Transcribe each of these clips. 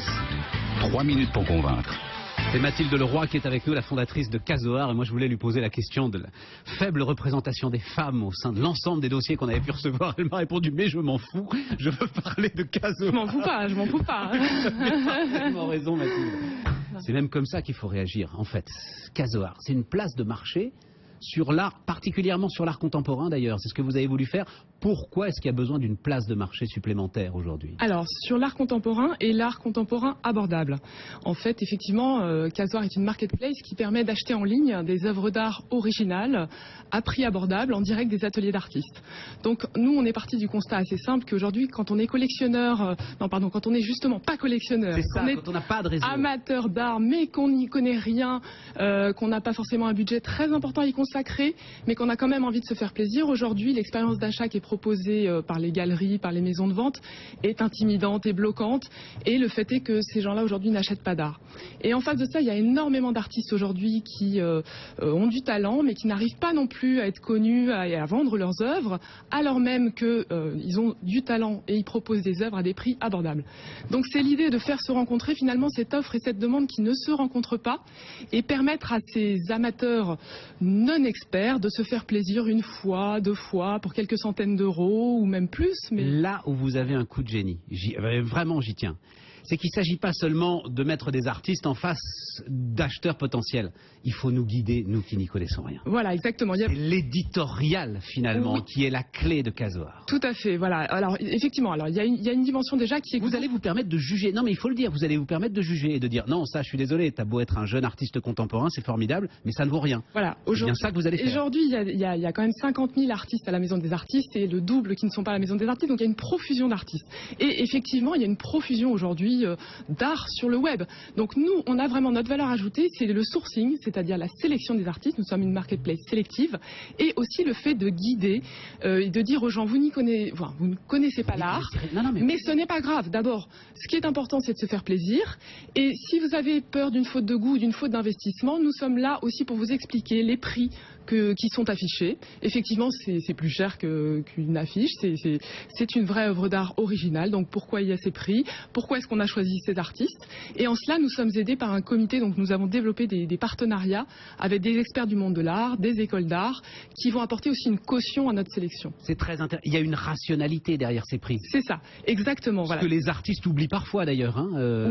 business, 3 minutes pour convaincre. C'est Mathilde Leroy qui est avec nous, la fondatrice de Casoar. Et moi, je voulais lui poser la question de la faible représentation des femmes au sein de l'ensemble des dossiers qu'on avait pu recevoir. Elle m'a répondu, mais je m'en fous, je veux parler de Casoar. Je m'en fous pas. Vous avez parfaitement raison, Mathilde. C'est même comme ça qu'il faut réagir, en fait. Casoar, c'est une place de marché sur l'art, particulièrement sur l'art contemporain d'ailleurs. C'est ce que vous avez voulu faire. Pourquoi est-ce qu'il y a besoin d'une place de marché supplémentaire aujourd'hui? Alors, sur l'art contemporain et l'art contemporain abordable. En fait, effectivement, Casoar est une marketplace qui permet d'acheter en ligne des œuvres d'art originales à prix abordable en direct des ateliers d'artistes. Donc, nous, on est parti du constat assez simple qu'aujourd'hui, quand on est collectionneur, quand on est justement pas collectionneur, quand on n'a pas de réseau, amateur d'art, mais qu'on n'y connaît rien, qu'on n'a pas forcément un budget très important à y consacrer, mais qu'on a quand même envie de se faire plaisir. Aujourd'hui, l'expérience d'achat qui est proposée par les galeries, par les maisons de vente, est intimidante et bloquante. Et le fait est que ces gens-là aujourd'hui n'achètent pas d'art. Et en face de ça, il y a énormément d'artistes aujourd'hui qui ont du talent, mais qui n'arrivent pas non plus à être connus et à vendre leurs œuvres, alors même qu'ils ont du talent et ils proposent des œuvres à des prix abordables. Donc c'est l'idée de faire se rencontrer finalement cette offre et cette demande qui ne se rencontrent pas et permettre à ces amateurs non experts de se faire plaisir une fois, deux fois, pour quelques centaines d'euros ou même plus. Mais là où vous avez un coup de génie, vraiment j'y tiens, c'est qu'il ne s'agit pas seulement de mettre des artistes en face d'acheteurs potentiels. Il faut nous guider, nous qui n'y connaissons rien. Voilà, exactement. C'est l'éditorial, finalement, qui est la clé de Casoar. Tout à fait, voilà. Alors, effectivement, il y a une dimension déjà qui est... Vous allez vous permettre de juger. Non, mais il faut le dire, vous allez vous permettre de juger et de dire, non, ça, je suis désolé, t'as beau être un jeune artiste contemporain, c'est formidable, mais ça ne vaut rien. Voilà. C'est bien ça que vous allez faire. Aujourd'hui, il y a quand même 50 000 artistes à la Maison des Artistes et le double qui ne sont pas à la Maison des Artistes, donc il y a une profusion d'artistes. Et effectivement, il y a une profusion aujourd'hui d'art sur le web. Donc nous, on a vraiment notre valeur ajoutée, c'est le sourcing, c'est-à-dire la sélection des artistes. Nous sommes une marketplace sélective et aussi le fait de guider et de dire aux gens, vous ne connaissez pas l'art, mais ce n'est pas grave. D'abord, ce qui est important, c'est de se faire plaisir. Et si vous avez peur d'une faute de goût ou d'une faute d'investissement, nous sommes là aussi pour vous expliquer les prix qui sont affichés. Effectivement, c'est plus cher qu'une affiche. C'est une vraie œuvre d'art originale. Donc pourquoi il y a ces prix? Pourquoi est-ce qu'on a choisi ces artistes? Et en cela, nous sommes aidés par un comité. Donc nous avons développé des partenariats avec des experts du monde de l'art, des écoles d'art, qui vont apporter aussi une caution à notre sélection. C'est très intéressant. Il y a une rationalité derrière ces prix. C'est ça, exactement. Ce que les artistes oublient parfois d'ailleurs.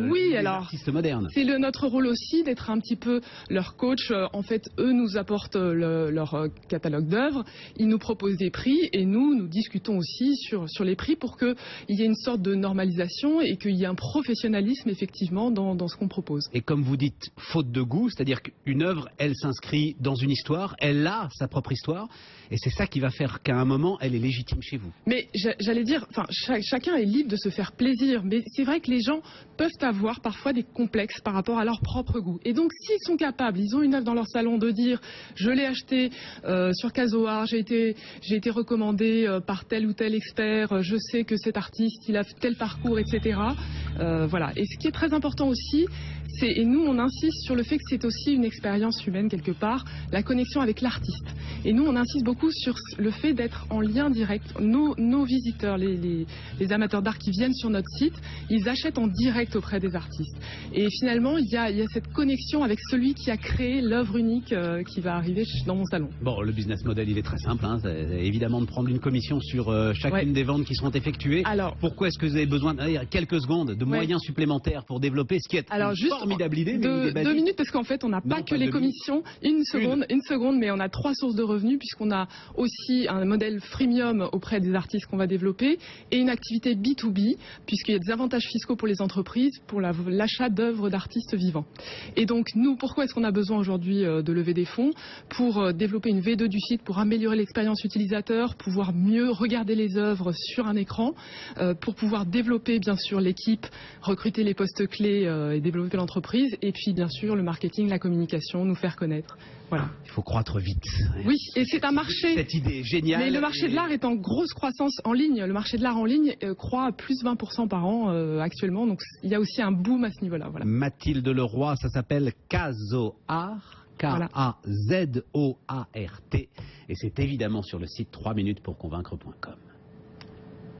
Oui, les alors artistes modernes. C'est notre rôle aussi d'être un petit peu leur coach. En fait, eux nous apportent leur catalogue d'œuvres, ils nous proposent des prix et nous discutons aussi sur les prix pour qu'il y ait une sorte de normalisation et qu'il y ait un professionnalisme effectivement dans ce qu'on propose. Et comme vous dites, faute de goût, c'est-à-dire qu'une œuvre, elle s'inscrit dans une histoire, elle a sa propre histoire et c'est ça qui va faire qu'à un moment, elle est légitime chez vous. Mais j'allais dire, chacun est libre de se faire plaisir, mais c'est vrai que les gens peuvent avoir parfois des complexes par rapport à leur propre goût. Et donc s'ils sont capables, ils ont une œuvre dans leur salon de dire, je l'ai acheté sur Casoar, j'ai été recommandé par tel ou tel expert, je sais que cet artiste il a tel parcours, etc. Voilà. Et ce qui est très important aussi, et nous on insiste sur le fait que c'est aussi une expérience humaine quelque part, la connexion avec l'artiste. Et nous on insiste beaucoup sur le fait d'être en lien direct. Nos visiteurs, les amateurs d'art qui viennent sur notre site, ils achètent en direct auprès des artistes. Et finalement il y a cette connexion avec celui qui a créé l'œuvre unique qui va arriver dans mon salon. Bon, le business model il est très simple, c'est évidemment de prendre une commission sur chacune des ventes qui seront effectuées. Alors, pourquoi est-ce que vous avez besoin quelques secondes de moyens supplémentaires pour développer ce qui est une formidable idée? Deux minutes, parce qu'en fait on n'a pas que les commissions. Une seconde, mais on a 3 sources de revenus puisqu'on a aussi un modèle freemium auprès des artistes qu'on va développer et une activité B2B puisqu'il y a des avantages fiscaux pour les entreprises pour l'achat d'œuvres d'artistes vivants. Et donc nous, pourquoi est-ce qu'on a besoin aujourd'hui de lever des fonds? Pour développer une V2 du site, pour améliorer l'expérience utilisateur, pouvoir mieux regarder les œuvres sur un écran, pour pouvoir développer bien sûr l'équipe, recruter les postes clés et développer l'entreprise, et puis bien sûr le marketing, la communication, nous faire connaître. Voilà. Il faut croître vite. Oui, et c'est un marché. Cette idée est géniale. Mais le marché de l'art est en grosse croissance en ligne. Le marché de l'art en ligne croît à plus 20% par an actuellement, donc il y a aussi un boom à ce niveau-là. Voilà. Mathilde Leroy, ça s'appelle Casoart. K-A-Z-O-A-R-T. Et c'est évidemment sur le site 3minutepourconvaincre.com.